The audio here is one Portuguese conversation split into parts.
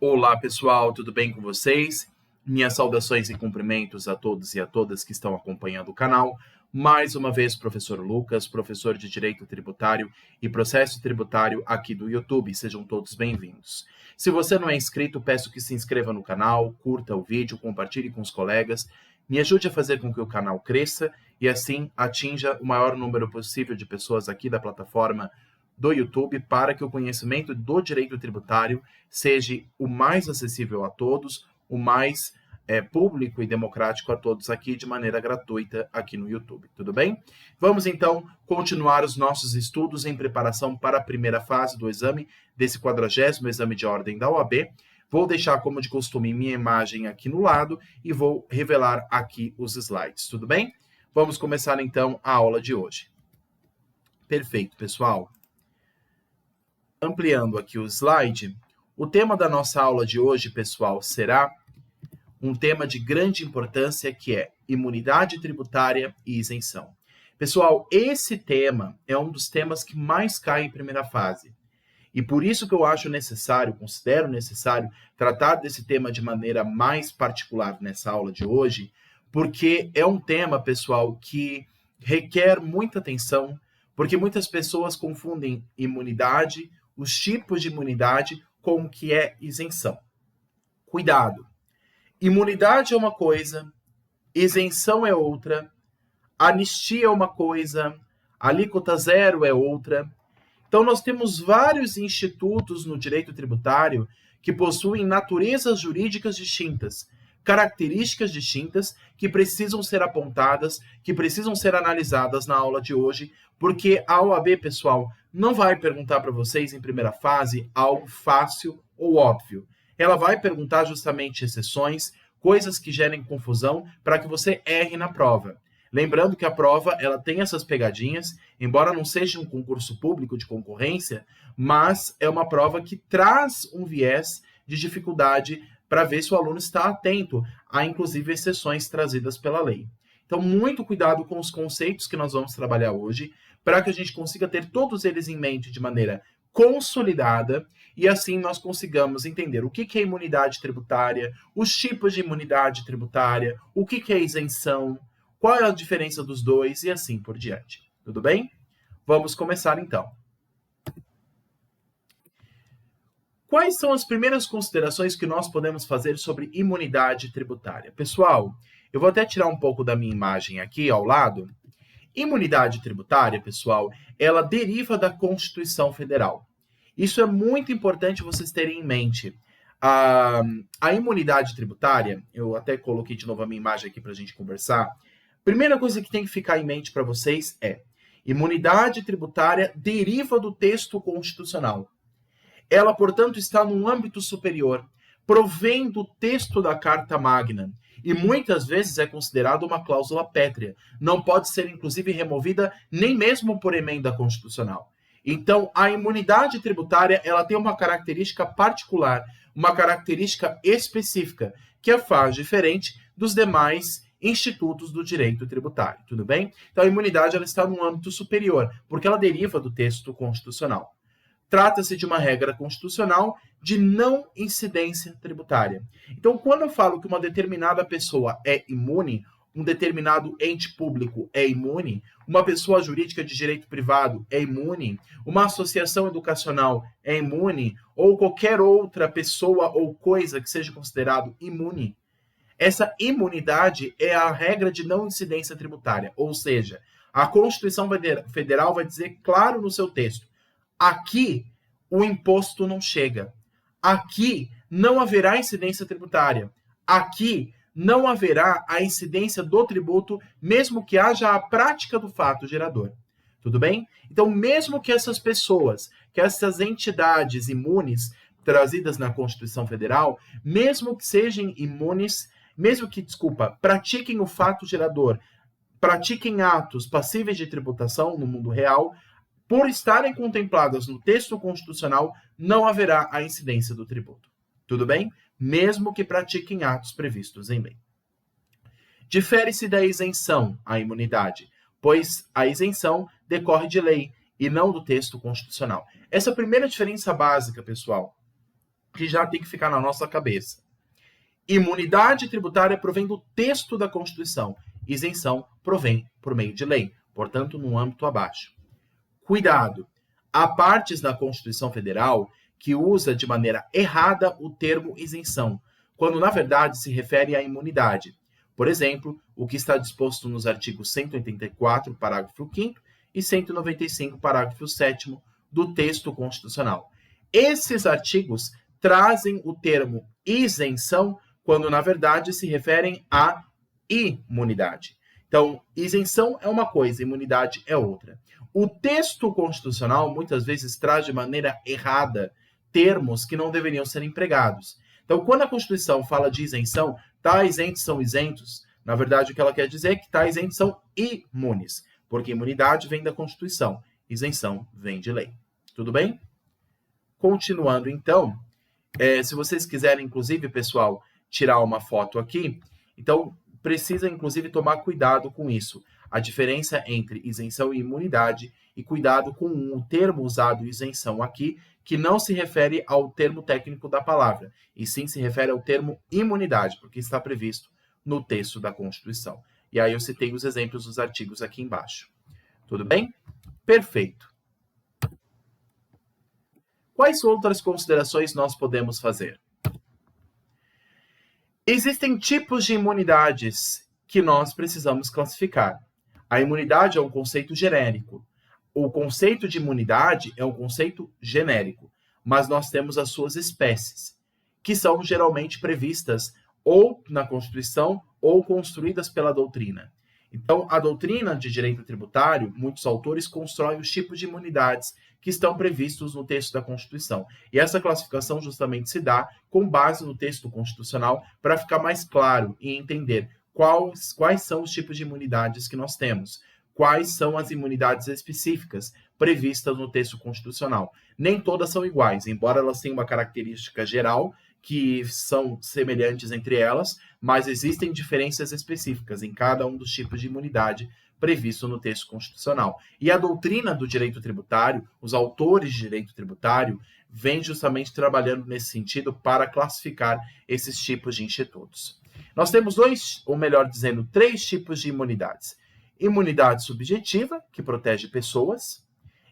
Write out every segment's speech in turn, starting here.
Olá, pessoal, tudo bem com vocês? Minhas saudações e cumprimentos a todos e a todas que estão acompanhando o canal. Mais uma vez, professor Lucas, professor de Direito Tributário e Processo Tributário aqui do YouTube. Sejam todos bem-vindos. Se você não é inscrito, peço que se inscreva no canal, curta o vídeo, compartilhe com os colegas, me ajude a fazer com que o canal cresça e assim atinja o maior número possível de pessoas aqui da plataforma do YouTube para que o conhecimento do direito tributário seja o mais acessível a todos, o mais público e democrático a todos aqui de maneira gratuita aqui no YouTube, tudo bem? Vamos então continuar os nossos estudos em preparação para a primeira fase do exame, desse 40º exame de ordem da OAB. Vou deixar, como de costume, minha imagem aqui no lado e vou revelar aqui os slides, tudo bem? Vamos começar então a aula de hoje. Perfeito, pessoal. Ampliando aqui o slide, o tema da nossa aula de hoje, pessoal, será um tema de grande importância que é imunidade tributária e isenção. Pessoal, esse tema é um dos temas que mais cai em primeira fase. E por isso que eu acho necessário, considero necessário, tratar desse tema de maneira mais particular nessa aula de hoje, porque é um tema, pessoal, que requer muita atenção, porque muitas pessoas confundem imunidade, os tipos de imunidade com o que é isenção. Cuidado! Imunidade é uma coisa, isenção é outra, anistia é uma coisa, alíquota zero é outra. Então, nós temos vários institutos no direito tributário que possuem naturezas jurídicas distintas, características distintas que precisam ser apontadas, que precisam ser analisadas na aula de hoje, porque a OAB, pessoal, não vai perguntar para vocês em primeira fase algo fácil ou óbvio. Ela vai perguntar justamente exceções, coisas que gerem confusão para que você erre na prova. Lembrando que a prova ela tem essas pegadinhas, embora não seja um concurso público de concorrência, mas é uma prova que traz um viés de dificuldade para ver se o aluno está atento a, inclusive, exceções trazidas pela lei. Então, muito cuidado com os conceitos que nós vamos trabalhar hoje, para que a gente consiga ter todos eles em mente de maneira consolidada e assim nós consigamos entender o que é imunidade tributária, os tipos de imunidade tributária, o que é isenção, qual é a diferença dos dois e assim por diante. Tudo bem? Vamos começar então. Quais são as primeiras considerações que nós podemos fazer sobre imunidade tributária? Pessoal, eu vou até tirar um pouco da minha imagem aqui ao lado. Imunidade tributária, pessoal, ela deriva da Constituição Federal. Isso é muito importante vocês terem em mente. A imunidade tributária, eu até coloquei de novo a minha imagem aqui para a gente conversar. Primeira coisa que tem que ficar em mente para vocês é: imunidade tributária deriva do texto constitucional. Ela, portanto, está num âmbito superior, provém do texto da Carta Magna e muitas vezes é considerada uma cláusula pétrea. Não pode ser, inclusive, removida nem mesmo por emenda constitucional. Então, a imunidade tributária ela tem uma característica particular, uma característica específica, que a faz diferente dos demais institutos do direito tributário, tudo bem? Então, a imunidade ela está num âmbito superior, porque ela deriva do texto constitucional. Trata-se de uma regra constitucional de não incidência tributária. Então, quando eu falo que uma determinada pessoa é imune, um determinado ente público é imune, uma pessoa jurídica de direito privado é imune, uma associação educacional é imune, ou qualquer outra pessoa ou coisa que seja considerado imune, essa imunidade é a regra de não incidência tributária. Ou seja, a Constituição Federal vai dizer claro no seu texto: aqui o imposto não chega. Aqui não haverá incidência tributária. Aqui não haverá a incidência do tributo, mesmo que haja a prática do fato gerador. Tudo bem? Então, mesmo que essas pessoas, que essas entidades imunes trazidas na Constituição Federal, mesmo que sejam imunes, mesmo que, pratiquem o fato gerador, pratiquem atos passíveis de tributação no mundo real, por estarem contempladas no texto constitucional, não haverá a incidência do tributo. Tudo bem? Mesmo que pratiquem atos previstos em lei. Difere-se da isenção, a imunidade, pois a isenção decorre de lei e não do texto constitucional. Essa é a primeira diferença básica, pessoal. que já tem que ficar na nossa cabeça. Imunidade tributária provém do texto da Constituição. Isenção provém por meio de lei, portanto, no âmbito abaixo. Cuidado! Há partes na Constituição Federal que usa de maneira errada o termo isenção, quando na verdade se refere à imunidade. Por exemplo, o que está disposto nos artigos 184, parágrafo 5º e 195, parágrafo 7º do texto constitucional. Esses artigos trazem o termo isenção quando na verdade se referem à imunidade. Então, isenção é uma coisa, imunidade é outra. O texto constitucional muitas vezes traz de maneira errada termos que não deveriam ser empregados. Então, quando a Constituição fala de isenção, tais entes são isentos, na verdade o que ela quer dizer é que tais entes são imunes, porque imunidade vem da Constituição, isenção vem de lei. Tudo bem? Continuando então, se vocês quiserem, inclusive, pessoal, tirar uma foto aqui, então precisa, inclusive, tomar cuidado com isso. A diferença entre isenção e imunidade, e cuidado com o termo usado isenção aqui, que não se refere ao termo técnico da palavra, e sim se refere ao termo imunidade, porque está previsto no texto da Constituição. E aí eu citei os exemplos dos artigos aqui embaixo. Tudo bem? Perfeito. Quais outras considerações nós podemos fazer? Existem tipos de imunidades que nós precisamos classificar. A imunidade é um conceito genérico. O conceito de imunidade é um conceito genérico, mas nós temos as suas espécies, que são geralmente previstas ou na Constituição ou construídas pela doutrina. Então, a doutrina de direito tributário, muitos autores constroem os tipos de imunidades que estão previstos no texto da Constituição. E essa classificação justamente se dá com base no texto constitucional para ficar mais claro e entender quais são os tipos de imunidades que nós temos, quais são as imunidades específicas previstas no texto constitucional. Nem todas são iguais, embora elas tenham uma característica geral, que são semelhantes entre elas, mas existem diferenças específicas em cada um dos tipos de imunidade previsto no texto constitucional. E a doutrina do direito tributário, os autores de direito tributário, vêm justamente trabalhando nesse sentido para classificar esses tipos de institutos. Nós temos três tipos de imunidades. Imunidade subjetiva, que protege pessoas.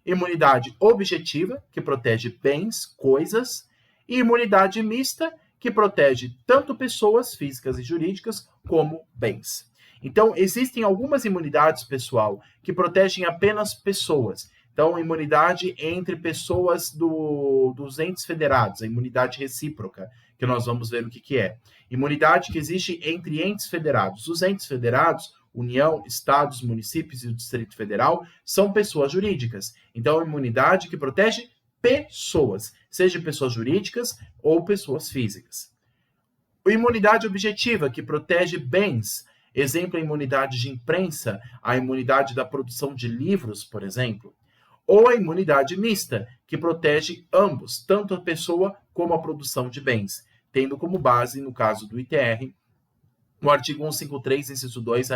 Imunidade objetiva, que protege bens, coisas. E imunidade mista, que protege tanto pessoas físicas e jurídicas como bens. Então, existem algumas imunidades, pessoal, que protegem apenas pessoas. Então, imunidade entre pessoas dos entes federados, a imunidade recíproca, que nós vamos ver o que é. Imunidade que existe entre entes federados. Os entes federados, União, Estados, municípios e o Distrito Federal, são pessoas jurídicas. Então, imunidade que protege pessoas, seja pessoas jurídicas ou pessoas físicas. A imunidade objetiva, que protege bens, exemplo, a imunidade de imprensa, a imunidade da produção de livros, por exemplo. Ou a imunidade mista, que protege ambos, tanto a pessoa como a produção de bens, tendo como base, no caso do ITR, o artigo 153, inciso 2,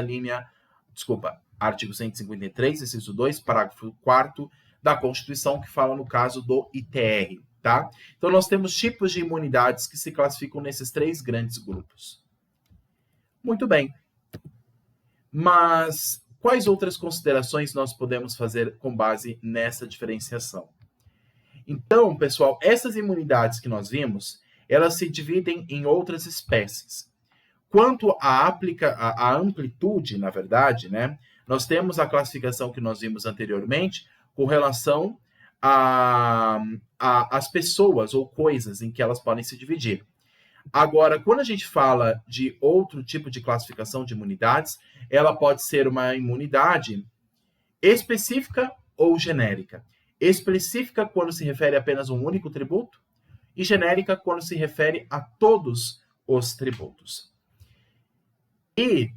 artigo 153, inciso 2, parágrafo 4º da Constituição, que fala no caso do ITR, tá? Então, nós temos tipos de imunidades que se classificam nesses três grandes grupos. Muito bem. Mas quais outras considerações nós podemos fazer com base nessa diferenciação? Então, pessoal, essas imunidades que nós vimos, elas se dividem em outras espécies. Quanto à amplitude, na verdade, né, nós temos a classificação que nós vimos anteriormente com relação às pessoas ou coisas em que elas podem se dividir. Agora, quando a gente fala de outro tipo de classificação de imunidades, ela pode ser uma imunidade específica ou genérica. Específica quando se refere a apenas um único tributo e genérica quando se refere a todos os tributos. E,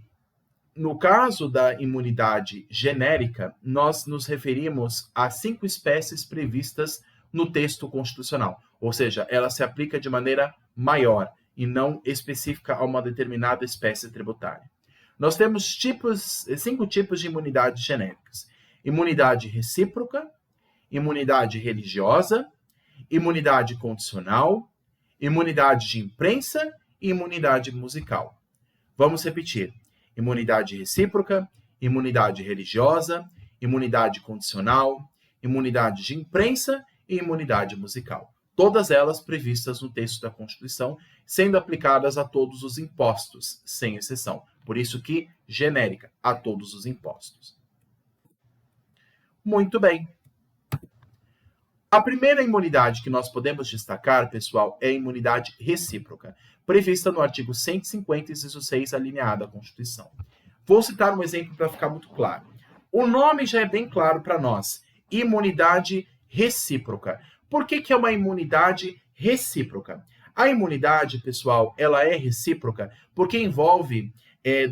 no caso da imunidade genérica, nós nos referimos a 5 espécies previstas no texto constitucional. Ou seja, ela se aplica de maneira maior e não específica a uma determinada espécie tributária. Nós temos 5 tipos de imunidades genéricas. Imunidade recíproca, imunidade religiosa, imunidade condicional, imunidade de imprensa e imunidade musical. Vamos repetir: imunidade recíproca, imunidade religiosa, imunidade condicional, imunidade de imprensa e imunidade musical. Todas elas previstas no texto da Constituição, sendo aplicadas a todos os impostos, sem exceção. Por isso que genérica, a todos os impostos. Muito bem. A primeira imunidade que nós podemos destacar, pessoal, é a imunidade recíproca, prevista no artigo 150, inciso 6, alínea A da Constituição. Vou citar um exemplo para ficar muito claro. O nome já é bem claro para nós: imunidade recíproca. Por que é uma imunidade recíproca? A imunidade, pessoal, ela é recíproca porque envolve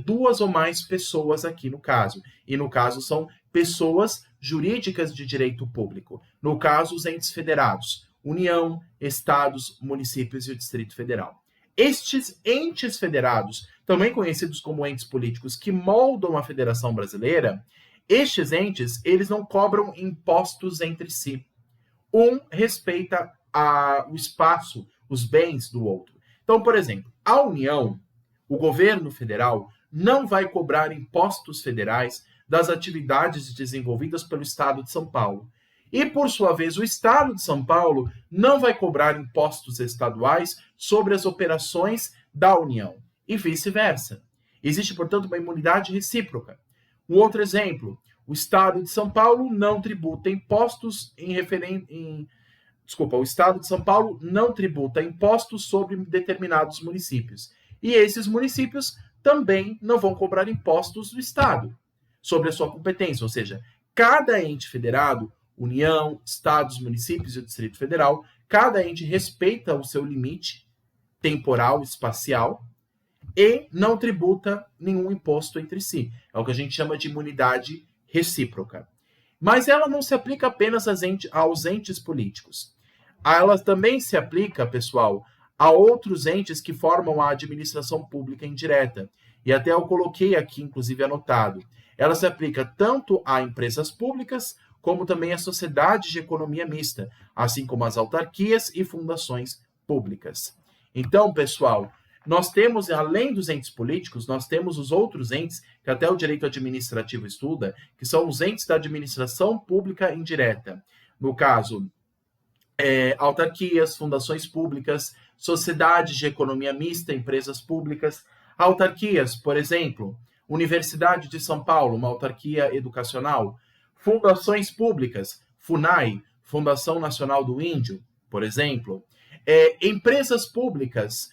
duas ou mais pessoas aqui no caso. E no caso são pessoas jurídicas de direito público. No caso, os entes federados: União, Estados, municípios e o Distrito Federal. Estes entes federados, também conhecidos como entes políticos que moldam a Federação Brasileira, estes entes, eles não cobram impostos entre si. Um respeita o espaço, os bens do outro. Então, por exemplo, a União, o governo federal, não vai cobrar impostos federais das atividades desenvolvidas pelo Estado de São Paulo. E, por sua vez, o Estado de São Paulo não vai cobrar impostos estaduais sobre as operações da União, e vice-versa. Existe, portanto, uma imunidade recíproca. Um outro exemplo: o Estado de São Paulo não tributa impostos o Estado de São Paulo não tributa impostos sobre determinados municípios. E esses municípios também não vão cobrar impostos do Estado sobre a sua competência. Ou seja, cada ente federado, União, Estados, municípios e o Distrito Federal, cada ente respeita o seu limite temporal, espacial, e não tributa nenhum imposto entre si. É o que a gente chama de imunidade recíproca. Mas ela não se aplica apenas aos entes políticos. Ela também se aplica, pessoal, a outros entes que formam a administração pública indireta. E até eu coloquei aqui, inclusive, anotado. Ela se aplica tanto a empresas públicas, como também a sociedades de economia mista, assim como as autarquias e fundações públicas. Então, pessoal, nós temos, além dos entes políticos, nós temos os outros entes, que até o direito administrativo estuda, que são os entes da administração pública indireta. No caso, autarquias, fundações públicas, sociedades de economia mista, empresas públicas. Autarquias, por exemplo, Universidade de São Paulo, uma autarquia educacional. Fundações públicas, FUNAI, Fundação Nacional do Índio, por exemplo. Empresas públicas,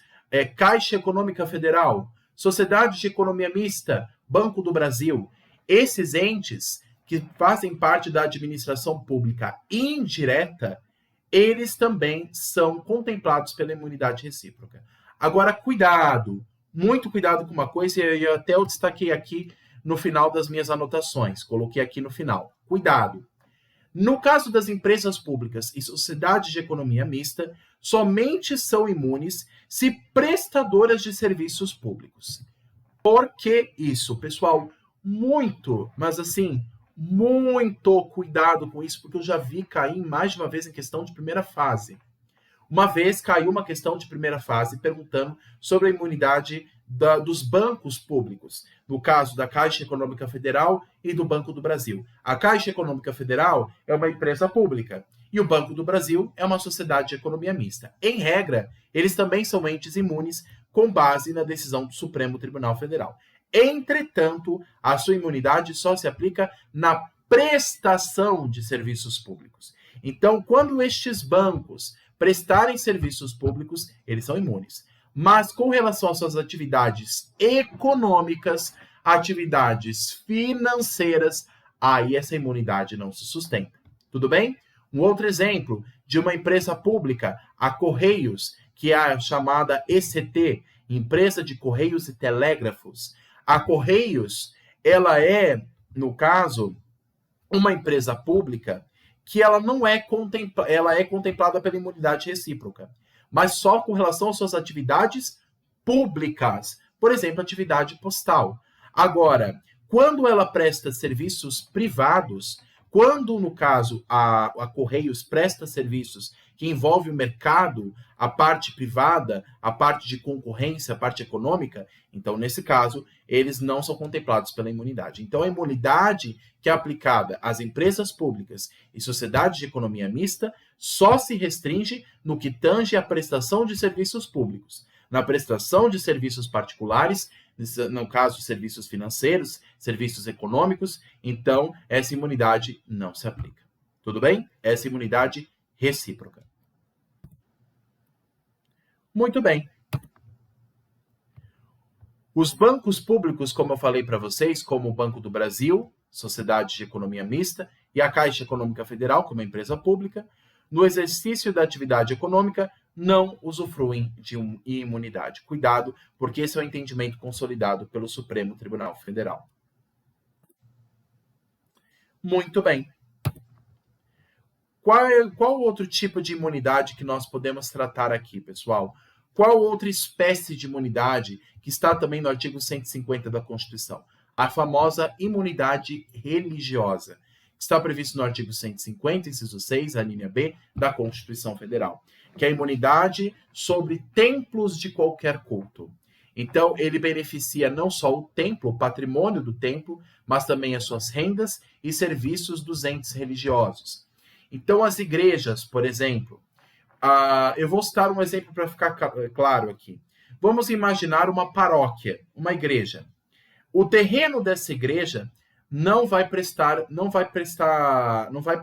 Caixa Econômica Federal, Sociedade de Economia Mista, Banco do Brasil. Esses entes que fazem parte da administração pública indireta, eles também são contemplados pela imunidade recíproca. Agora, cuidado, muito cuidado com uma coisa, e até eu destaquei aqui no final das minhas anotações, coloquei aqui no final. Cuidado. No caso das empresas públicas e sociedades de economia mista, somente são imunes se prestadoras de serviços públicos. Por que isso, pessoal? Muito, mas assim, muito cuidado com isso, porque eu já vi cair mais de uma vez em questão de primeira fase. Uma vez caiu uma questão de primeira fase perguntando sobre a imunidade dos bancos públicos, no caso da Caixa Econômica Federal e do Banco do Brasil. A Caixa Econômica Federal é uma empresa pública e o Banco do Brasil é uma sociedade de economia mista. Em regra, eles também são entes imunes com base na decisão do Supremo Tribunal Federal. Entretanto, a sua imunidade só se aplica na prestação de serviços públicos. Então, quando estes bancos prestarem serviços públicos, eles são imunes. Mas com relação às suas atividades econômicas, atividades financeiras, aí essa imunidade não se sustenta. Tudo bem? Um outro exemplo de uma empresa pública, a Correios, que é a chamada ECT, Empresa de Correios e Telégrafos. A Correios, ela é, no caso, uma empresa pública que ela não é ela é contemplada pela imunidade recíproca, mas só com relação às suas atividades públicas, por exemplo, atividade postal. Agora, quando ela presta serviços privados, Quando, no caso, a Correios presta serviços que envolvem o mercado, a parte privada, a parte de concorrência, a parte econômica, então, nesse caso, eles não são contemplados pela imunidade. Então, a imunidade que é aplicada às empresas públicas e sociedades de economia mista só se restringe no que tange à prestação de serviços públicos. Na prestação de serviços particulares, no caso, serviços financeiros, serviços econômicos, então essa imunidade não se aplica. Tudo bem? Essa imunidade recíproca. Muito bem. Os bancos públicos, como eu falei para vocês, como o Banco do Brasil, Sociedade de Economia Mista, e a Caixa Econômica Federal, como empresa pública, no exercício da atividade econômica, não usufruem de imunidade. Cuidado, porque esse é o entendimento consolidado pelo Supremo Tribunal Federal. Muito bem. Qual outro tipo de imunidade que nós podemos tratar aqui, pessoal? Qual outra espécie de imunidade que está também no artigo 150 da Constituição? A famosa imunidade religiosa, que está previsto no artigo 150, inciso 6, a linha B, da Constituição Federal, que é a imunidade sobre templos de qualquer culto. Então, ele beneficia não só o templo, o patrimônio do templo, mas também as suas rendas e serviços dos entes religiosos. Então, as igrejas, por exemplo, eu vou citar um exemplo para ficar claro aqui. Vamos imaginar uma paróquia, uma igreja. O terreno dessa igreja não vai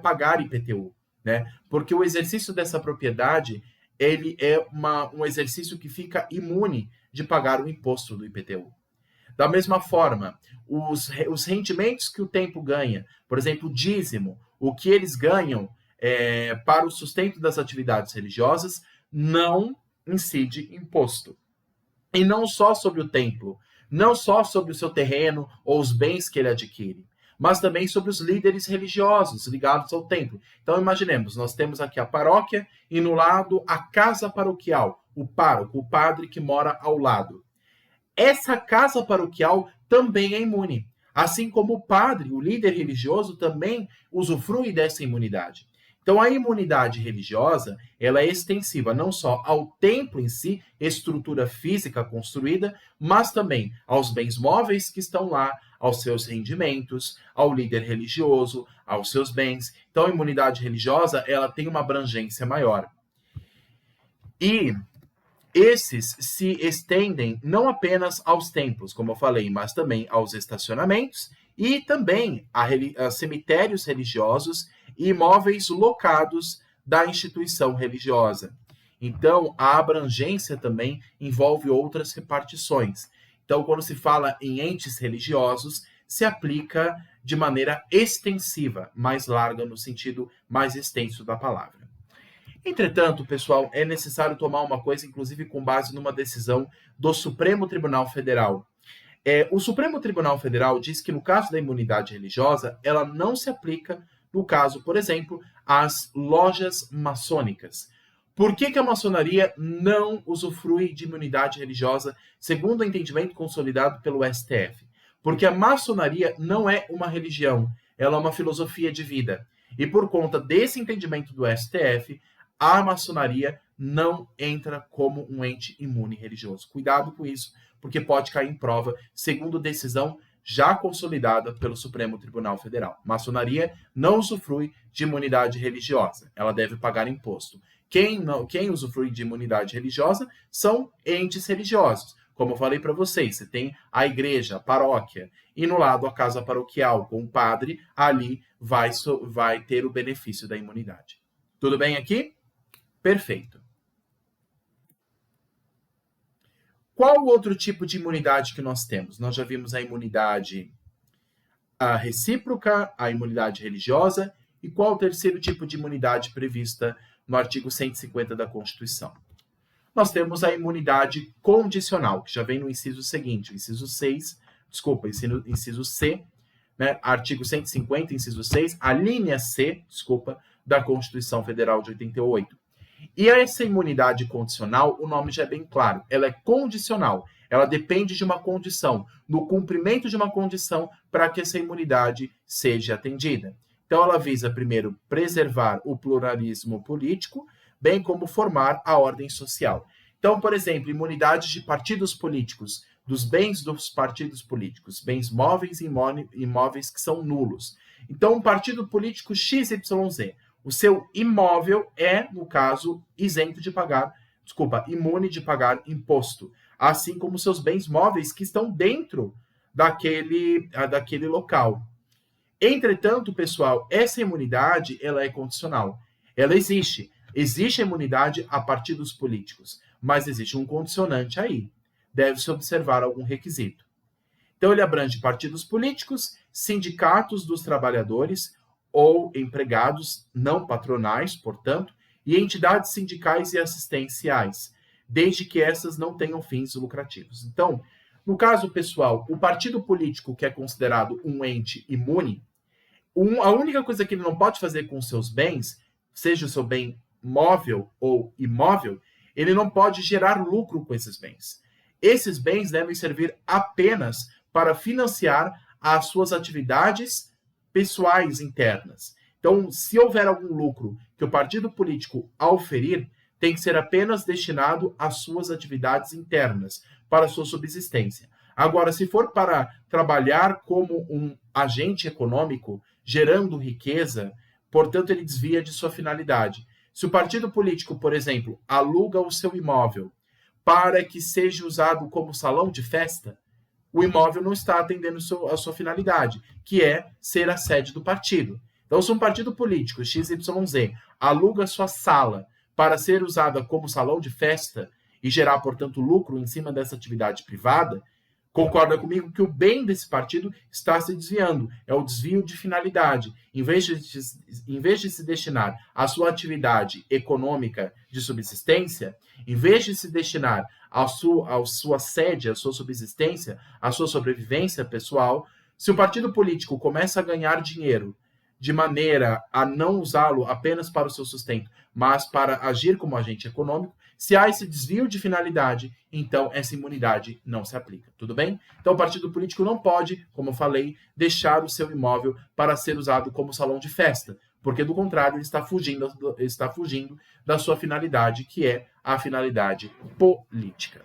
pagar IPTU, né? Porque o exercício dessa propriedade, ele é um exercício que fica imune de pagar o imposto do IPTU. Da mesma forma, os rendimentos que o templo ganha, por exemplo, o dízimo, o que eles ganham para o sustento das atividades religiosas, não incide imposto. E não só sobre o templo, não só sobre o seu terreno ou os bens que ele adquire, mas também sobre os líderes religiosos ligados ao templo. Então, imaginemos, nós temos aqui a paróquia e no lado a casa paroquial, o pároco, o padre que mora ao lado. Essa casa paroquial também é imune, assim como o padre, o líder religioso, também usufrui dessa imunidade. Então, a imunidade religiosa, ela é extensiva não só ao templo em si, estrutura física construída, mas também aos bens móveis que estão lá, aos seus rendimentos, ao líder religioso, aos seus bens. Então, a imunidade religiosa, ela tem uma abrangência maior. E esses se estendem não apenas aos templos, como eu falei, mas também aos estacionamentos e também a cemitérios religiosos e imóveis locados da instituição religiosa. Então, a abrangência também envolve outras repartições. Então, quando se fala em entes religiosos, se aplica de maneira extensiva, mais larga no sentido mais extenso da palavra. Entretanto, pessoal, é necessário tomar uma coisa, inclusive com base numa decisão do Supremo Tribunal Federal. O Supremo Tribunal Federal diz que no caso da imunidade religiosa, ela não se aplica no caso, por exemplo, às lojas maçônicas. Por que a maçonaria não usufrui de imunidade religiosa, segundo o entendimento consolidado pelo STF? Porque a maçonaria não é uma religião, ela é uma filosofia de vida. E por conta desse entendimento do STF, a maçonaria não entra como um ente imune religioso. Cuidado com isso, porque pode cair em prova, segundo decisão já consolidada pelo Supremo Tribunal Federal. Maçonaria não usufrui de imunidade religiosa, ela deve pagar imposto. Quem usufrui de imunidade religiosa são entes religiosos. Como eu falei para vocês, você tem a igreja, a paróquia, e no lado a casa paroquial com o padre, ali vai ter o benefício da imunidade. Tudo bem aqui? Perfeito. Qual outro tipo de imunidade que nós temos? Nós já vimos a imunidade recíproca, a imunidade religiosa, e qual o terceiro tipo de imunidade prevista no artigo 150 da Constituição? Nós temos a imunidade condicional, que já vem no inciso seguinte, inciso C, né, artigo 150, inciso 6, a linha C, da Constituição Federal de 88. E essa imunidade condicional, o nome já é bem claro, ela é condicional, ela depende de uma condição, no cumprimento de uma condição para que essa imunidade seja atendida. Então, ela visa, primeiro, preservar o pluralismo político, bem como formar a ordem social. Então, por exemplo, imunidade de partidos políticos, dos bens dos partidos políticos, bens móveis e imóveis que são nulos. Então, um partido político XYZ, o seu imóvel é, no caso, imune de pagar imposto, assim como seus bens móveis que estão dentro daquele local. Entretanto, pessoal, essa imunidade ela é condicional. Ela existe. Existe a imunidade a partidos políticos, mas existe um condicionante aí. Deve-se observar algum requisito. Então, ele abrange partidos políticos, sindicatos dos trabalhadores ou empregados não patronais, portanto, e entidades sindicais e assistenciais, desde que essas não tenham fins lucrativos. Então, no caso pessoal, o partido político que é considerado um ente imune, a única coisa que ele não pode fazer com os seus bens, seja o seu bem móvel ou imóvel, ele não pode gerar lucro com esses bens. Esses bens devem servir apenas para financiar as suas atividades pessoais internas. Então, se houver algum lucro que o partido político auferir, tem que ser apenas destinado às suas atividades internas, para a sua subsistência. Agora, se for para trabalhar como um agente econômico, gerando riqueza, portanto, ele desvia de sua finalidade. Se o partido político, por exemplo, aluga o seu imóvel para que seja usado como salão de festa, o imóvel não está atendendo a sua finalidade, que é ser a sede do partido. Então, se um partido político, XYZ, aluga sua sala para ser usada como salão de festa e gerar, portanto, lucro em cima dessa atividade privada, concorda comigo que o bem desse partido está se desviando. É o desvio de finalidade. Em vez de se destinar à sua atividade econômica de subsistência, em vez de se destinar à sua sede, à sua subsistência, à sua sobrevivência pessoal, se o partido político começa a ganhar dinheiro de maneira a não usá-lo apenas para o seu sustento, mas para agir como agente econômico, se há esse desvio de finalidade, então essa imunidade não se aplica, tudo bem? Então o partido político não pode, como eu falei, deixar o seu imóvel para ser usado como salão de festa, porque do contrário ele está fugindo da sua finalidade, que é a finalidade política.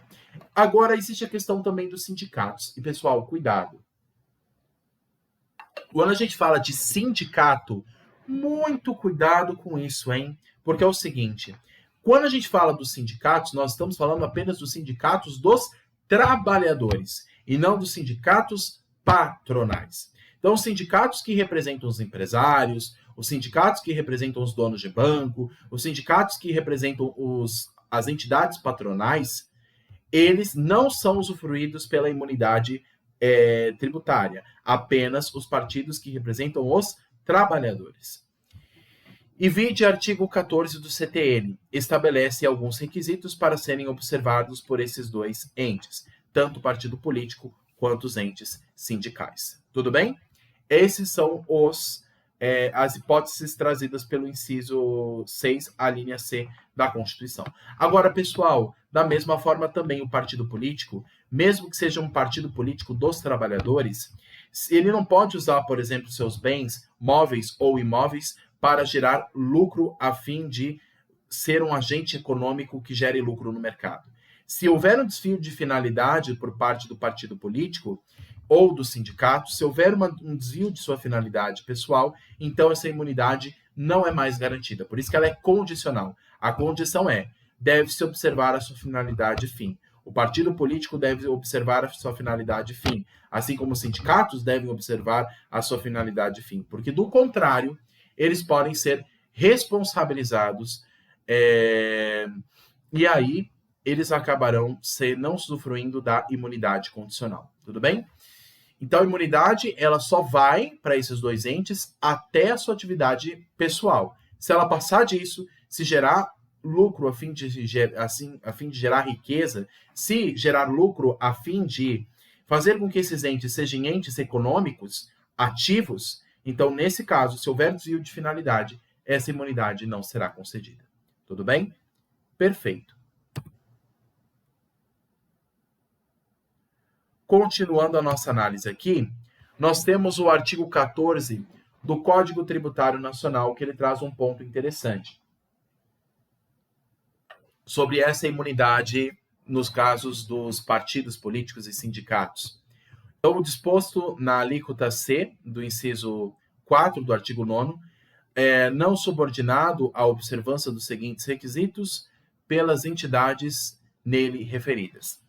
Agora existe a questão também dos sindicatos, e pessoal, cuidado. Quando a gente fala de sindicato, muito cuidado com isso, hein? Porque é o seguinte, quando a gente fala dos sindicatos, nós estamos falando apenas dos sindicatos dos trabalhadores e não dos sindicatos patronais. Então, os sindicatos que representam os empresários, os sindicatos que representam os donos de banco, os sindicatos que representam as entidades patronais, eles não são usufruídos pela imunidade tributária, apenas os partidos que representam os trabalhadores. E vide artigo 14 do CTN, estabelece alguns requisitos para serem observados por esses dois entes, tanto o partido político quanto os entes sindicais. Tudo bem? Esses são as hipóteses trazidas pelo inciso 6, a linha C da Constituição. Agora, pessoal, da mesma forma também o partido político, mesmo que seja um partido político dos trabalhadores, ele não pode usar, por exemplo, seus bens móveis ou imóveis para gerar lucro a fim de ser um agente econômico que gere lucro no mercado. Se houver um desvio de finalidade por parte do partido político ou do sindicato, se houver um desvio de sua finalidade pessoal, então essa imunidade não é mais garantida. Por isso que ela é condicional. A condição deve-se observar a sua finalidade fim. O partido político deve observar a sua finalidade fim, assim como os sindicatos devem observar a sua finalidade fim, porque do contrário, eles podem ser responsabilizados e aí eles acabarão não usufruindo da imunidade condicional. Tudo bem? Então, a imunidade ela só vai para esses dois entes até a sua atividade pessoal. Se ela passar disso, se gerar lucro a fim de gerar riqueza, se gerar lucro a fim de fazer com que esses entes sejam entes econômicos ativos, então, nesse caso, se houver desvio de finalidade, essa imunidade não será concedida. Tudo bem? Perfeito. Continuando a nossa análise aqui, nós temos o artigo 14 do Código Tributário Nacional, que ele traz um ponto interessante sobre essa imunidade nos casos dos partidos políticos e sindicatos. Então, o disposto na alíquota C do inciso 4 do artigo 9º, não subordinado à observância dos seguintes requisitos pelas entidades nele referidas.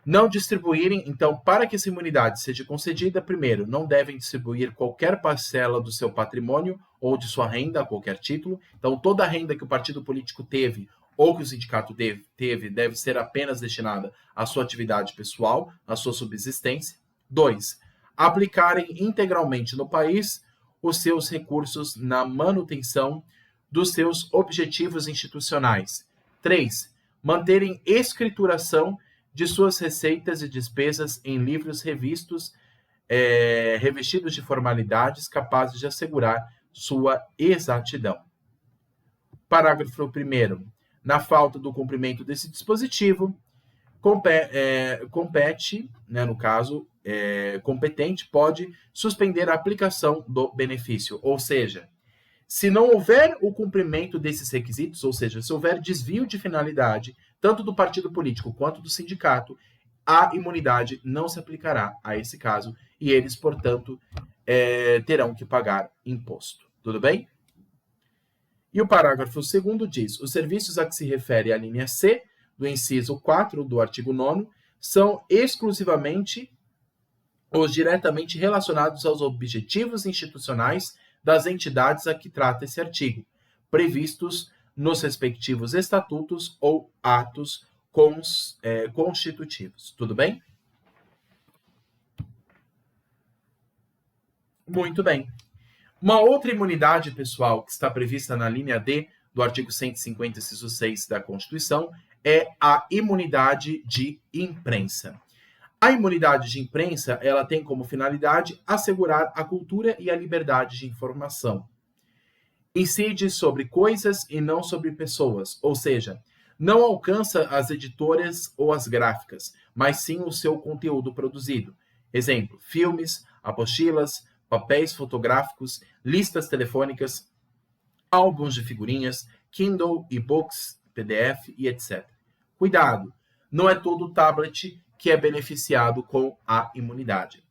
Não distribuírem, então, para que essa imunidade seja concedida, primeiro, não devem distribuir qualquer parcela do seu patrimônio ou de sua renda a qualquer título. Então, toda a renda que o partido político teve ou que o sindicato teve deve ser apenas destinada à sua atividade pessoal, à sua subsistência. 2. Aplicarem integralmente no país os seus recursos na manutenção dos seus objetivos institucionais. 3. Manterem escrituração de suas receitas e despesas em livros revestidos de formalidades capazes de assegurar sua exatidão. Parágrafo 1º. Na falta do cumprimento desse dispositivo, competente pode suspender a aplicação do benefício. Ou seja, se não houver o cumprimento desses requisitos, ou seja, se houver desvio de finalidade, tanto do partido político quanto do sindicato, a imunidade não se aplicará a esse caso e eles, portanto, terão que pagar imposto. Tudo bem? E o parágrafo 2º diz: os serviços a que se refere a linha C do inciso 4 do artigo 9º são exclusivamente os diretamente relacionados aos objetivos institucionais das entidades a que trata esse artigo, previstos nos respectivos estatutos ou atos constitutivos. Tudo bem? Muito bem. Uma outra imunidade, pessoal, que está prevista na linha D do artigo 150, inciso 6 da Constituição, é a imunidade de imprensa. A imunidade de imprensa, ela tem como finalidade assegurar a cultura e a liberdade de informação. Incide sobre coisas e não sobre pessoas, ou seja, não alcança as editoras ou as gráficas, mas sim o seu conteúdo produzido. Exemplo, filmes, apostilas, papéis fotográficos, listas telefônicas, álbuns de figurinhas, Kindle, e-books, PDF e etc. Cuidado, não é todo o tablet que é beneficiado com a imunidade.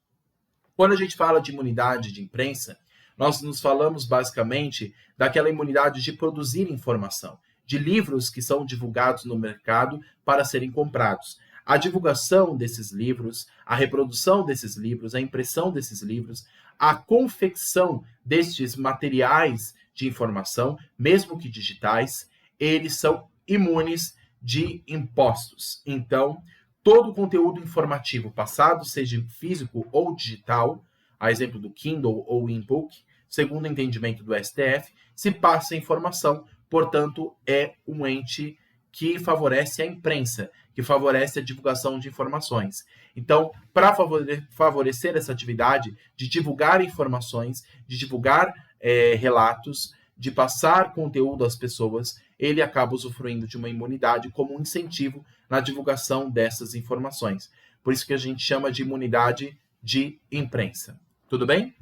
Quando a gente fala de imunidade de imprensa, nós nos falamos basicamente daquela imunidade de produzir informação, de livros que são divulgados no mercado para serem comprados. A divulgação desses livros, a reprodução desses livros, a impressão desses livros, a confecção destes materiais de informação, mesmo que digitais, eles são imunes de impostos. Então, todo o conteúdo informativo passado, seja físico ou digital, a exemplo do Kindle ou e-book, segundo o entendimento do STF, se passa informação, portanto, é um ente que favorece a imprensa, que favorece a divulgação de informações. Então, para favorecer essa atividade de divulgar informações, de divulgar relatos, de passar conteúdo às pessoas, ele acaba usufruindo de uma imunidade como um incentivo na divulgação dessas informações. Por isso que a gente chama de imunidade de imprensa. Tudo bem?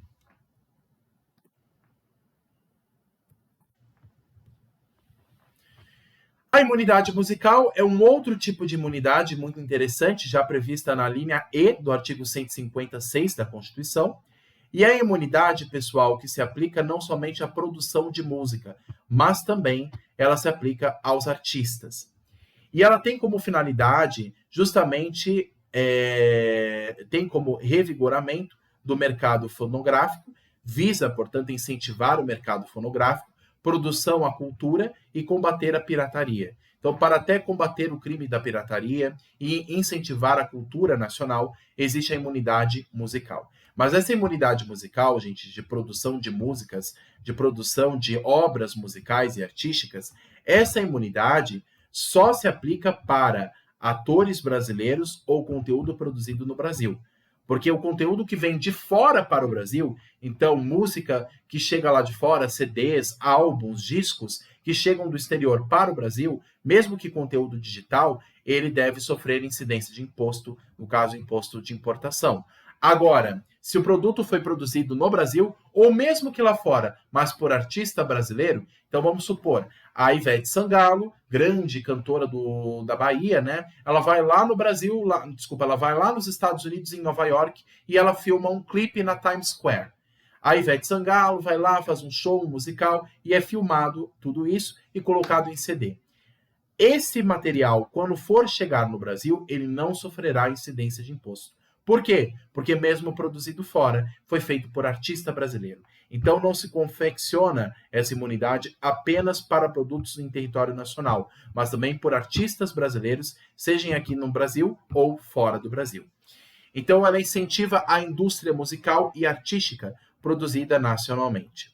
A imunidade musical é um outro tipo de imunidade muito interessante, já prevista na linha E do artigo 156 da Constituição. E é a imunidade, pessoal, que se aplica não somente à produção de música, mas também ela se aplica aos artistas. E ela tem como finalidade, justamente, tem como revigoramento do mercado fonográfico, visa, portanto, incentivar o mercado fonográfico, produção à cultura e combater a pirataria. Então, para até combater o crime da pirataria e incentivar a cultura nacional, existe a imunidade musical. Mas essa imunidade musical, gente, de produção de músicas, de produção de obras musicais e artísticas, essa imunidade só se aplica para atores brasileiros ou conteúdo produzido no Brasil. Porque o conteúdo que vem de fora para o Brasil, então música que chega lá de fora, CDs, álbuns, discos que chegam do exterior para o Brasil, mesmo que conteúdo digital, ele deve sofrer incidência de imposto, no caso, imposto de importação. Agora, se o produto foi produzido no Brasil, ou mesmo que lá fora, mas por artista brasileiro, então vamos supor, a Ivete Sangalo, grande cantora da Bahia, né? Ela vai lá no Brasil, ela vai lá nos Estados Unidos, em Nova York, e ela filma um clipe na Times Square. A Ivete Sangalo vai lá, faz um show musical, e é filmado tudo isso e colocado em CD. Esse material, quando for chegar no Brasil, ele não sofrerá incidência de imposto. Por quê? Porque mesmo produzido fora, foi feito por artista brasileiro. Então não se confecciona essa imunidade apenas para produtos em território nacional, mas também por artistas brasileiros, sejam aqui no Brasil ou fora do Brasil. Então ela incentiva a indústria musical e artística produzida nacionalmente.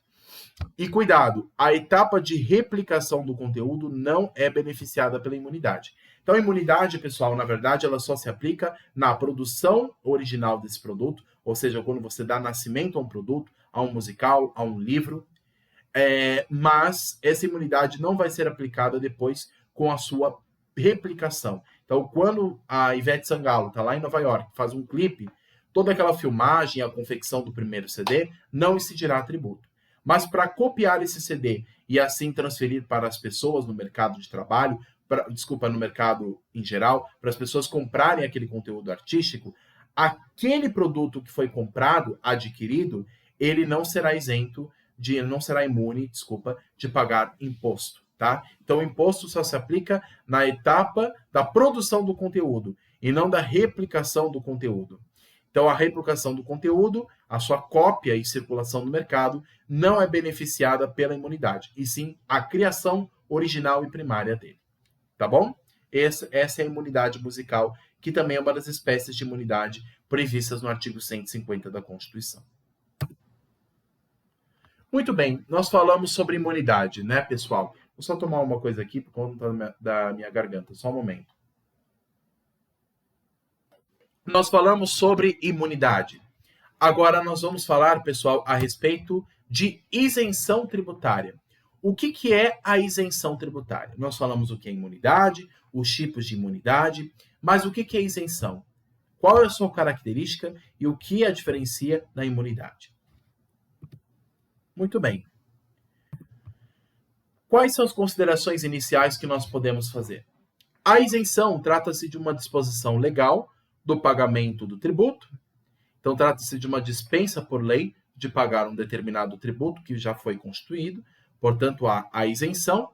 E cuidado, a etapa de replicação do conteúdo não é beneficiada pela imunidade. Então, a imunidade, pessoal, na verdade, ela só se aplica na produção original desse produto, ou seja, quando você dá nascimento a um produto, a um musical, a um livro, mas essa imunidade não vai ser aplicada depois com a sua replicação. Então, quando a Ivete Sangalo está lá em Nova York, faz um clipe, toda aquela filmagem, a confecção do primeiro CD, não incidirá tributo. Mas para copiar esse CD e assim transferir para as pessoas no mercado de trabalho, no mercado em geral, para as pessoas comprarem aquele conteúdo artístico, aquele produto que foi comprado, adquirido, ele não será imune, de pagar imposto, tá? Então o imposto só se aplica na etapa da produção do conteúdo e não da replicação do conteúdo. Então, a replicação do conteúdo, a sua cópia e circulação no mercado, não é beneficiada pela imunidade, e sim a criação original e primária dele. Tá bom? Essa é a imunidade musical, que também é uma das espécies de imunidade previstas no artigo 150 da Constituição. Muito bem, nós falamos sobre imunidade, né, pessoal? Vou só tomar uma coisa aqui por conta da minha garganta, só um momento. Nós falamos sobre imunidade. Agora nós vamos falar, pessoal, a respeito de isenção tributária. O que é a isenção tributária? Nós falamos o que é imunidade, os tipos de imunidade, mas o que é isenção? Qual é a sua característica e o que a diferencia da imunidade? Muito bem. Quais são as considerações iniciais que nós podemos fazer? A isenção trata-se de uma disposição legal do pagamento do tributo. Então, trata-se de uma dispensa por lei de pagar um determinado tributo que já foi constituído, portanto, há a isenção,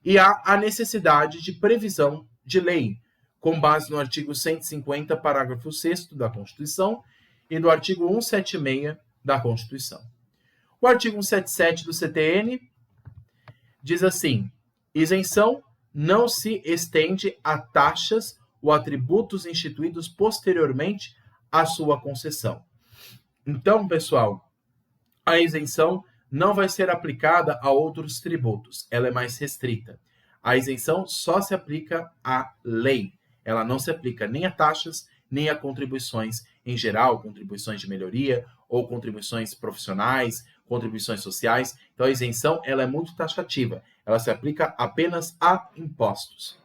e há a necessidade de previsão de lei, com base no artigo 150, parágrafo 6º da Constituição e do artigo 176 da Constituição. O artigo 177 do CTN diz assim: isenção não se estende a taxas ou a tributos instituídos posteriormente à sua concessão. Então, pessoal, a isenção não vai ser aplicada a outros tributos, ela é mais restrita. A isenção só se aplica à lei, ela não se aplica nem a taxas, nem a contribuições em geral, contribuições de melhoria ou contribuições profissionais, contribuições sociais. Então, a isenção ela é muito taxativa, ela se aplica apenas a impostos.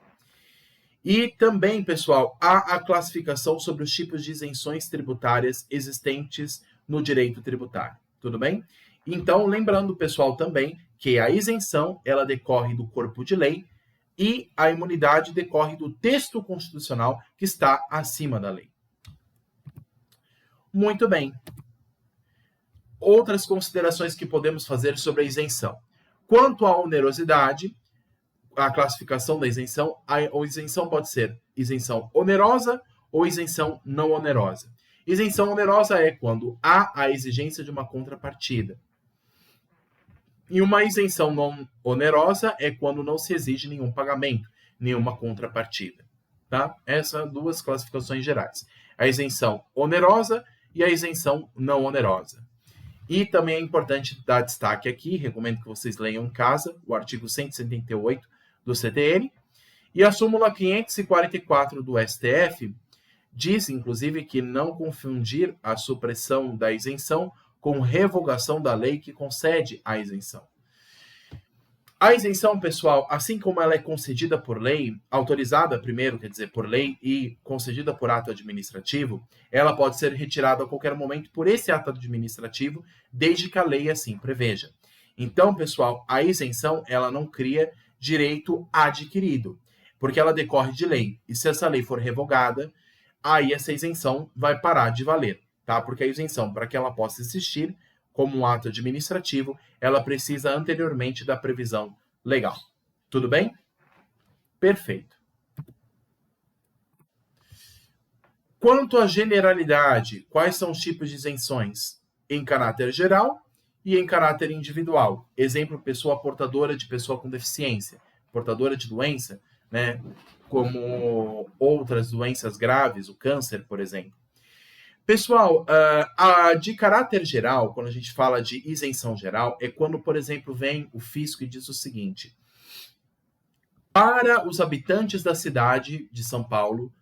E também, pessoal, há a classificação sobre os tipos de isenções tributárias existentes no direito tributário. Tudo bem? Então, lembrando, pessoal, também que a isenção ela decorre do corpo de lei e a imunidade decorre do texto constitucional que está acima da lei. Muito bem. Outras considerações que podemos fazer sobre a isenção. Quanto à onerosidade, a classificação da isenção, a isenção pode ser isenção onerosa ou isenção não onerosa. Isenção onerosa é quando há a exigência de uma contrapartida. E uma isenção não onerosa é quando não se exige nenhum pagamento, nenhuma contrapartida. Tá? Essas são duas classificações gerais. A isenção onerosa e a isenção não onerosa. E também é importante dar destaque aqui, recomendo que vocês leiam em casa, o artigo 178 do CTN, e a súmula 544 do STF diz, inclusive, que não confundir a supressão da isenção com revogação da lei que concede a isenção. A isenção, pessoal, assim como ela é concedida por lei, autorizada primeiro, quer dizer, por lei, e concedida por ato administrativo, ela pode ser retirada a qualquer momento por esse ato administrativo, desde que a lei assim preveja. Então, pessoal, a isenção, ela não cria direito adquirido, porque ela decorre de lei. E se essa lei for revogada, aí essa isenção vai parar de valer, tá? Porque a isenção, para que ela possa existir, como um ato administrativo, ela precisa anteriormente da previsão legal. Tudo bem? Perfeito. Quanto à generalidade, quais são os tipos de isenções? Em caráter geral e em caráter individual. Exemplo, pessoa portadora de pessoa com deficiência, portadora de doença, né? Como outras doenças graves, o câncer, por exemplo. Pessoal, de caráter geral, quando a gente fala de isenção geral, é quando, por exemplo, vem o fisco e diz o seguinte: para os habitantes da cidade de São Paulo,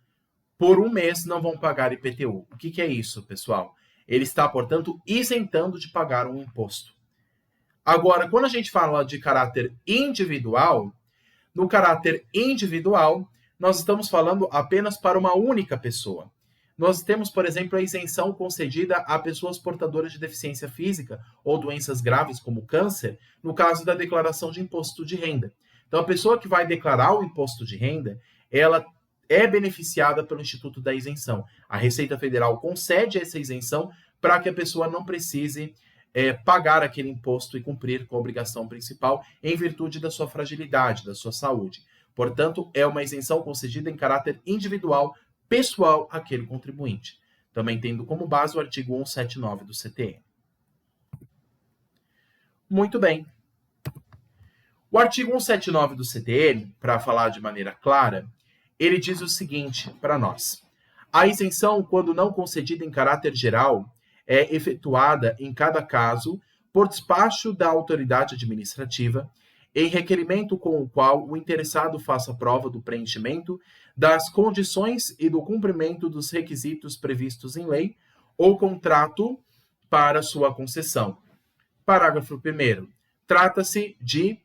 por um mês não vão pagar IPTU. O que é isso, pessoal? Ele está, portanto, isentando de pagar um imposto. Agora, quando a gente fala de caráter individual, no caráter individual, nós estamos falando apenas para uma única pessoa. Nós temos, por exemplo, a isenção concedida a pessoas portadoras de deficiência física ou doenças graves como câncer, no caso da declaração de imposto de renda. Então, a pessoa que vai declarar o imposto de renda, ela é beneficiada pelo Instituto da Isenção. A Receita Federal concede essa isenção para que a pessoa não precise pagar aquele imposto e cumprir com a obrigação principal em virtude da sua fragilidade, da sua saúde. Portanto, é uma isenção concedida em caráter individual, pessoal àquele contribuinte, também tendo como base o artigo 179 do CTN. Muito bem. O artigo 179 do CTN, para falar de maneira clara, ele diz o seguinte para nós: a isenção, quando não concedida em caráter geral, é efetuada em cada caso por despacho da autoridade administrativa, em requerimento com o qual o interessado faça prova do preenchimento das condições e do cumprimento dos requisitos previstos em lei ou contrato para sua concessão. Parágrafo 1º. Trata-se de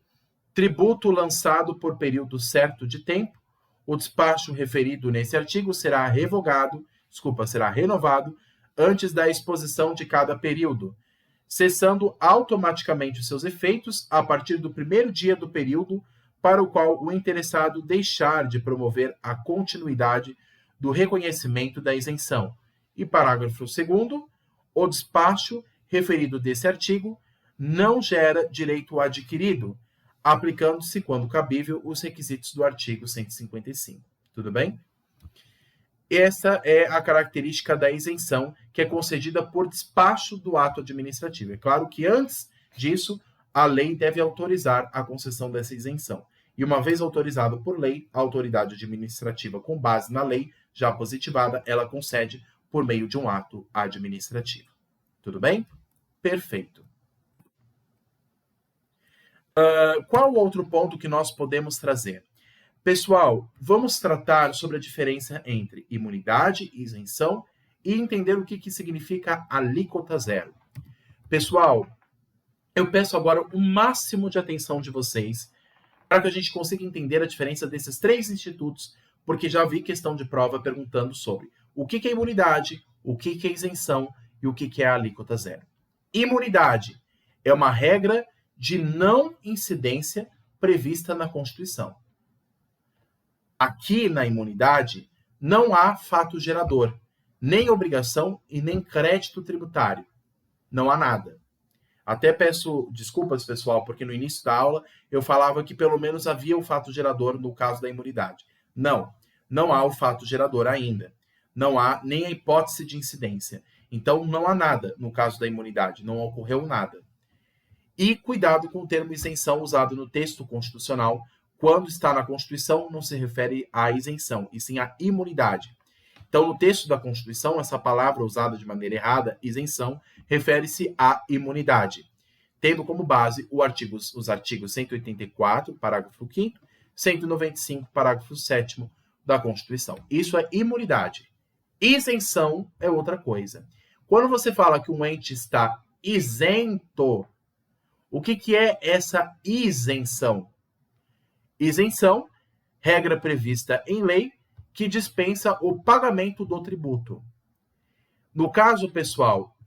tributo lançado por período certo de tempo. O despacho referido nesse artigo será renovado antes da exposição de cada período, cessando automaticamente os seus efeitos a partir do primeiro dia do período para o qual o interessado deixar de promover a continuidade do reconhecimento da isenção. E parágrafo 2º, o despacho referido desse artigo não gera direito adquirido, aplicando-se, quando cabível, os requisitos do artigo 155. Tudo bem? Essa é a característica da isenção, que é concedida por despacho do ato administrativo. É claro que antes disso, a lei deve autorizar a concessão dessa isenção. E uma vez autorizada por lei, a autoridade administrativa, com base na lei já positivada, ela concede por meio de um ato administrativo. Tudo bem? Perfeito. Qual outro ponto que nós podemos trazer? Pessoal, vamos tratar sobre a diferença entre imunidade e isenção e entender o que significa alíquota zero. Pessoal, eu peço agora o máximo de atenção de vocês para que a gente consiga entender a diferença desses três institutos, porque já vi questão de prova perguntando sobre o que é imunidade, o que é isenção e o que é a alíquota zero. Imunidade é uma regra de não incidência prevista na Constituição. Aqui na imunidade não há fato gerador, nem obrigação e nem crédito tributário. Não há nada. Até peço desculpas, pessoal, porque no início da aula eu falava que pelo menos havia o fato gerador no caso da imunidade. Não há o fato gerador ainda. Não há nem a hipótese de incidência. Então, não há nada no caso da imunidade, não ocorreu nada. E cuidado com o termo isenção usado no texto constitucional. Quando está na Constituição, não se refere à isenção, e sim à imunidade. Então, no texto da Constituição, essa palavra usada de maneira errada, isenção, refere-se à imunidade, tendo como base os artigos 184, parágrafo 5º, 195, parágrafo 7º da Constituição. Isso é imunidade. Isenção é outra coisa. Quando você fala que um ente está isento, O que é essa isenção? Isenção, regra prevista em lei, que dispensa o pagamento do tributo. No caso, pessoal,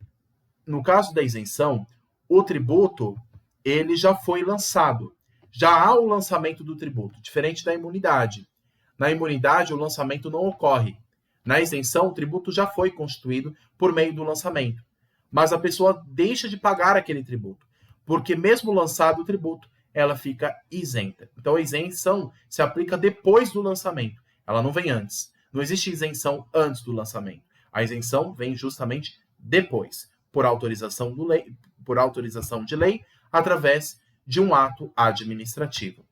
no caso da isenção, o tributo ele já foi lançado. Já há o lançamento do tributo, diferente da imunidade. Na imunidade, o lançamento não ocorre. Na isenção, o tributo já foi constituído por meio do lançamento. Mas a pessoa deixa de pagar aquele tributo, porque mesmo lançado o tributo, ela fica isenta. Então, a isenção se aplica depois do lançamento. Ela não vem antes. Não existe isenção antes do lançamento. A isenção vem justamente depois, por autorização de lei, através de um ato administrativo.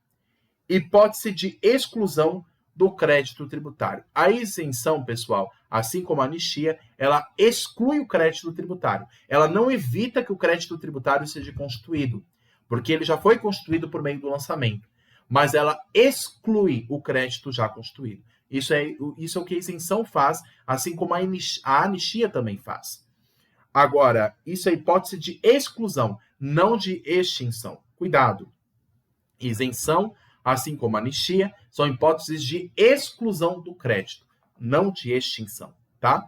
Hipótese de exclusão do crédito tributário. A isenção, pessoal, assim como a anistia, ela exclui o crédito tributário. Ela não evita que o crédito tributário seja constituído, porque ele já foi constituído por meio do lançamento, mas ela exclui o crédito já constituído. Isso é o que a isenção faz, assim como a anistia também faz. Agora, isso é hipótese de exclusão, não de extinção. Cuidado. Isenção, assim como a anistia, são hipóteses de exclusão do crédito, não de extinção, tá?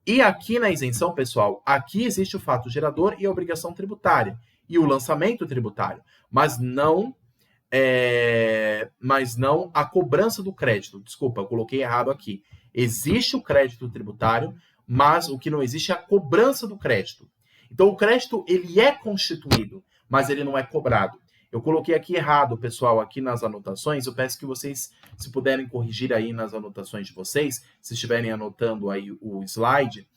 E aqui na isenção, pessoal, aqui existe o fato gerador e a obrigação tributária, e o lançamento tributário, mas não a cobrança do crédito. Desculpa, eu coloquei errado aqui. Existe o crédito tributário, mas o que não existe é a cobrança do crédito. Então, o crédito, ele é constituído, mas ele não é cobrado. Eu coloquei aqui errado, pessoal, aqui nas anotações. Eu peço que vocês, se puderem corrigir aí nas anotações de vocês, se estiverem anotando aí o slide,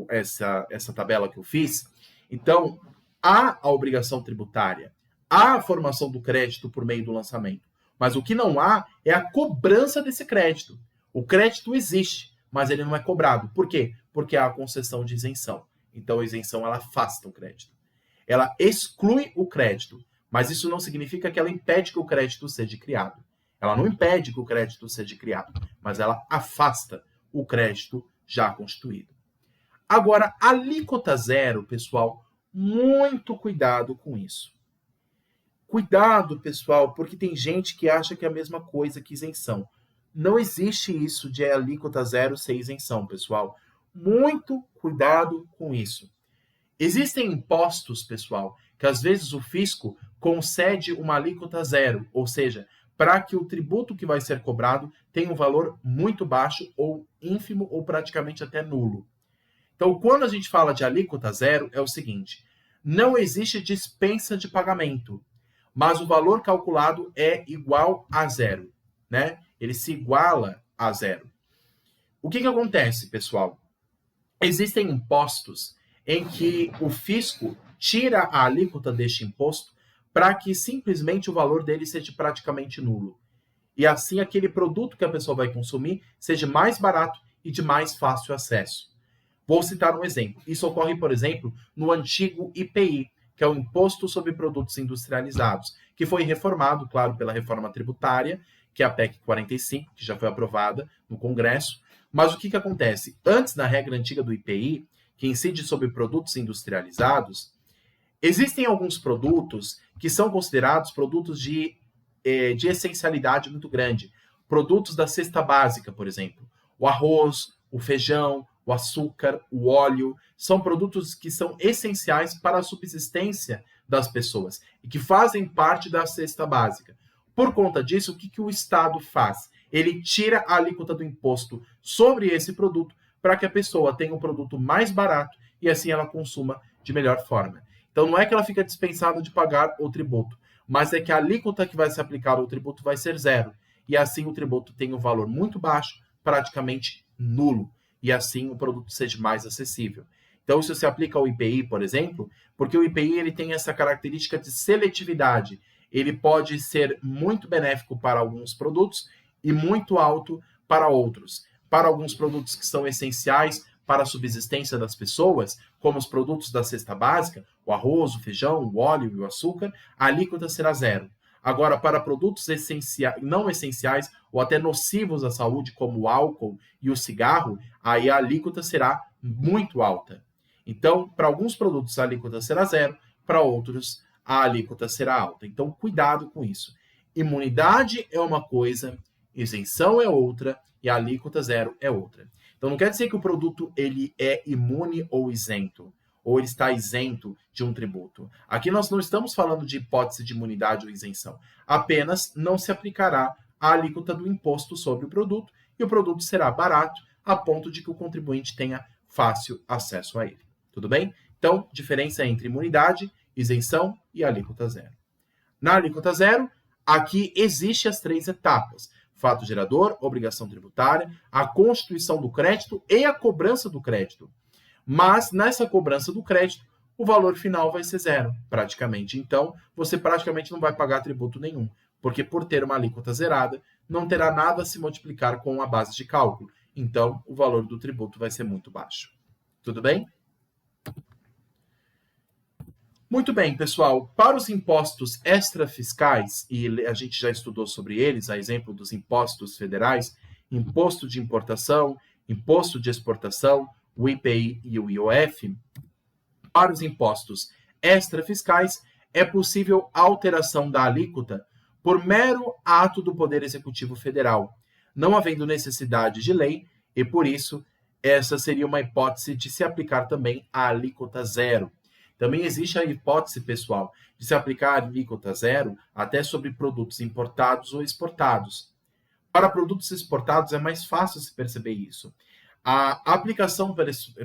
essa tabela que eu fiz. Então, há a obrigação tributária, há a formação do crédito por meio do lançamento. Mas o que não há é a cobrança desse crédito. O crédito existe, mas ele não é cobrado. Por quê? Porque há a concessão de isenção. Então, a isenção, ela afasta o crédito. Ela exclui o crédito, mas isso não significa que ela impede que o crédito seja criado. Ela não impede que o crédito seja criado, mas ela afasta o crédito já constituído. Agora, alíquota zero, pessoal, muito cuidado com isso. Cuidado, pessoal, porque tem gente que acha que é a mesma coisa que isenção. Não existe isso de alíquota zero ser isenção, pessoal. Muito cuidado com isso. Existem impostos, pessoal, que às vezes o fisco concede uma alíquota zero, ou seja, para que o tributo que vai ser cobrado tenha um valor muito baixo ou ínfimo ou praticamente até nulo. Então, quando a gente fala de alíquota zero, é o seguinte: não existe dispensa de pagamento, mas o valor calculado é igual a zero, né? Ele se iguala a zero. O que acontece, pessoal? Existem impostos em que o fisco tira a alíquota deste imposto para que simplesmente o valor dele seja praticamente nulo. E assim aquele produto que a pessoa vai consumir seja mais barato e de mais fácil acesso. Vou citar um exemplo. Isso ocorre, por exemplo, no antigo IPI, que é o Imposto sobre Produtos Industrializados, que foi reformado, claro, pela reforma tributária, que é a PEC 45, que já foi aprovada no Congresso. Mas o que acontece? Antes, na regra antiga do IPI, que incide sobre produtos industrializados, existem alguns produtos que são considerados produtos de essencialidade muito grande. Produtos da cesta básica, por exemplo. O arroz, o feijão, o açúcar, o óleo, são produtos que são essenciais para a subsistência das pessoas e que fazem parte da cesta básica. Por conta disso, o que o Estado faz? Ele tira a alíquota do imposto sobre esse produto para que a pessoa tenha um produto mais barato e assim ela consuma de melhor forma. Então não é que ela fica dispensada de pagar o tributo, mas é que a alíquota que vai se aplicar ao tributo vai ser zero. E assim o tributo tem um valor muito baixo, praticamente nulo. E assim o produto seja mais acessível. Então isso se aplica ao IPI, por exemplo, porque o IPI ele tem essa característica de seletividade. Ele pode ser muito benéfico para alguns produtos e muito alto para outros. Para alguns produtos que são essenciais para a subsistência das pessoas, como os produtos da cesta básica, o arroz, o feijão, o óleo e o açúcar, a alíquota será zero. Agora, para produtos não essenciais ou até nocivos à saúde, como o álcool e o cigarro, aí a alíquota será muito alta. Então, para alguns produtos a alíquota será zero, para outros a alíquota será alta. Então, cuidado com isso. Imunidade é uma coisa, isenção é outra e a alíquota zero é outra. Então, não quer dizer que o produto ele é imune ou isento, ou ele está isento de um tributo. Aqui nós não estamos falando de hipótese de imunidade ou isenção. Apenas não se aplicará a alíquota do imposto sobre o produto e o produto será barato a ponto de que o contribuinte tenha fácil acesso a ele. Tudo bem? Então, diferença entre imunidade, isenção e alíquota zero. Na alíquota zero, aqui existem as 3 etapas: fato gerador, obrigação tributária, a constituição do crédito e a cobrança do crédito. Mas nessa cobrança do crédito, o valor final vai ser zero, praticamente. Então, você praticamente não vai pagar tributo nenhum, porque por ter uma alíquota zerada, não terá nada a se multiplicar com a base de cálculo. Então, o valor do tributo vai ser muito baixo. Tudo bem? Muito bem, pessoal. Para os impostos extrafiscais, e a gente já estudou sobre eles, a exemplo dos impostos federais, imposto de importação, imposto de exportação, o IPI e o IOF, para os impostos extrafiscais, é possível a alteração da alíquota por mero ato do Poder Executivo Federal, não havendo necessidade de lei, e por isso essa seria uma hipótese de se aplicar também a alíquota zero. Também existe a hipótese, pessoal, de se aplicar a alíquota zero até sobre produtos importados ou exportados. Para produtos exportados é mais fácil se perceber isso. A aplicação,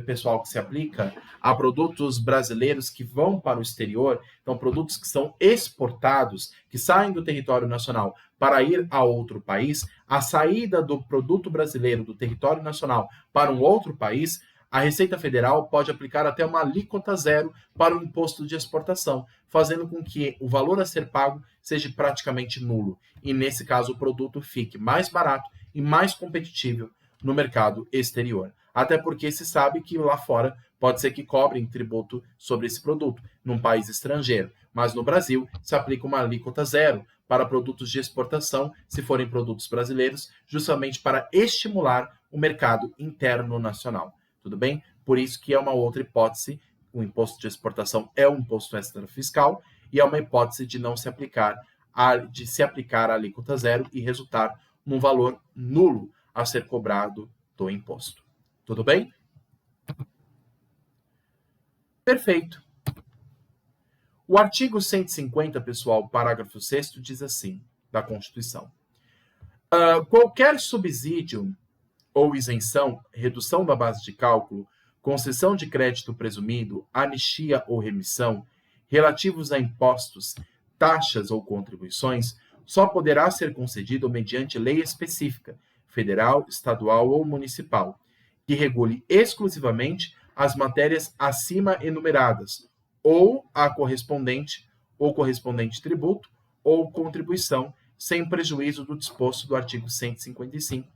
pessoal, que se aplica a produtos brasileiros que vão para o exterior, então produtos que são exportados, que saem do território nacional para ir a outro país, a saída do produto brasileiro do território nacional para um outro país, a Receita Federal pode aplicar até uma alíquota zero para o imposto de exportação, fazendo com que o valor a ser pago seja praticamente nulo. E, nesse caso, o produto fique mais barato e mais competitivo no mercado exterior. Até porque se sabe que lá fora pode ser que cobrem tributo sobre esse produto, num país estrangeiro. Mas no Brasil se aplica uma alíquota zero para produtos de exportação, se forem produtos brasileiros, justamente para estimular o mercado interno nacional. Tudo bem? Por isso que é uma outra hipótese, o imposto de exportação é um imposto extrafiscal e é uma hipótese de não se aplicar a alíquota zero e resultar num valor nulo a ser cobrado do imposto. Tudo bem? Perfeito. O artigo 150, pessoal, parágrafo 6º, diz assim, da Constituição. Qualquer subsídio ou isenção, redução da base de cálculo, concessão de crédito presumido, anistia ou remissão, relativos a impostos, taxas ou contribuições, só poderá ser concedido mediante lei específica, federal, estadual ou municipal, que regule exclusivamente as matérias acima enumeradas, ou correspondente tributo ou contribuição, sem prejuízo do disposto do artigo 155,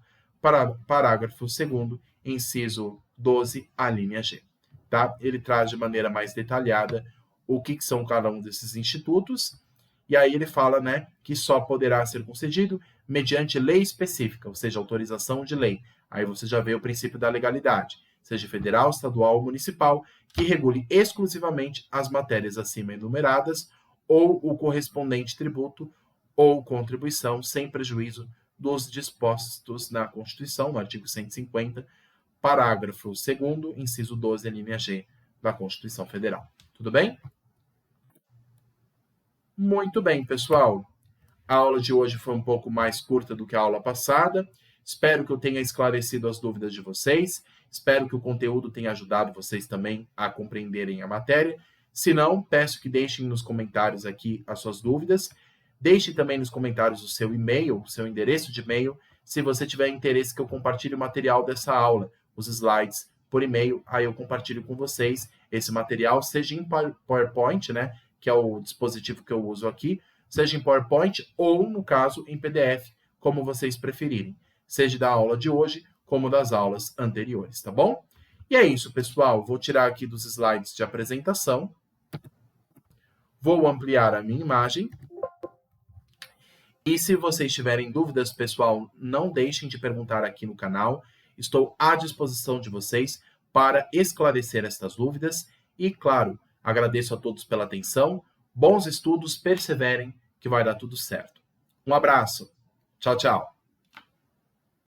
parágrafo 2º, inciso 12, a linha G. Tá? Ele traz de maneira mais detalhada o que são cada um desses institutos, e aí ele fala, né, que só poderá ser concedido mediante lei específica, ou seja, autorização de lei. Aí você já vê o princípio da legalidade, seja federal, estadual ou municipal, que regule exclusivamente as matérias acima enumeradas ou o correspondente tributo ou contribuição, sem prejuízo dos dispostos na Constituição, no artigo 150, parágrafo 2º, inciso 12, linha G, da Constituição Federal. Tudo bem? Muito bem, pessoal. A aula de hoje foi um pouco mais curta do que a aula passada. Espero que eu tenha esclarecido as dúvidas de vocês. Espero que o conteúdo tenha ajudado vocês também a compreenderem a matéria. Se não, peço que deixem nos comentários aqui as suas dúvidas. Deixe também nos comentários o seu e-mail, o seu endereço de e-mail, se você tiver interesse que eu compartilhe o material dessa aula, os slides, por e-mail, aí eu compartilho com vocês esse material, seja em PowerPoint, né, que é o dispositivo que eu uso aqui, seja em PowerPoint ou, no caso, em PDF, como vocês preferirem, seja da aula de hoje, como das aulas anteriores, tá bom? E é isso, pessoal. Vou tirar aqui dos slides de apresentação, vou ampliar a minha imagem. E se vocês tiverem dúvidas, pessoal, não deixem de perguntar aqui no canal. Estou à disposição de vocês para esclarecer estas dúvidas. E, claro, agradeço a todos pela atenção. Bons estudos, perseverem, que vai dar tudo certo. Um abraço. Tchau, tchau.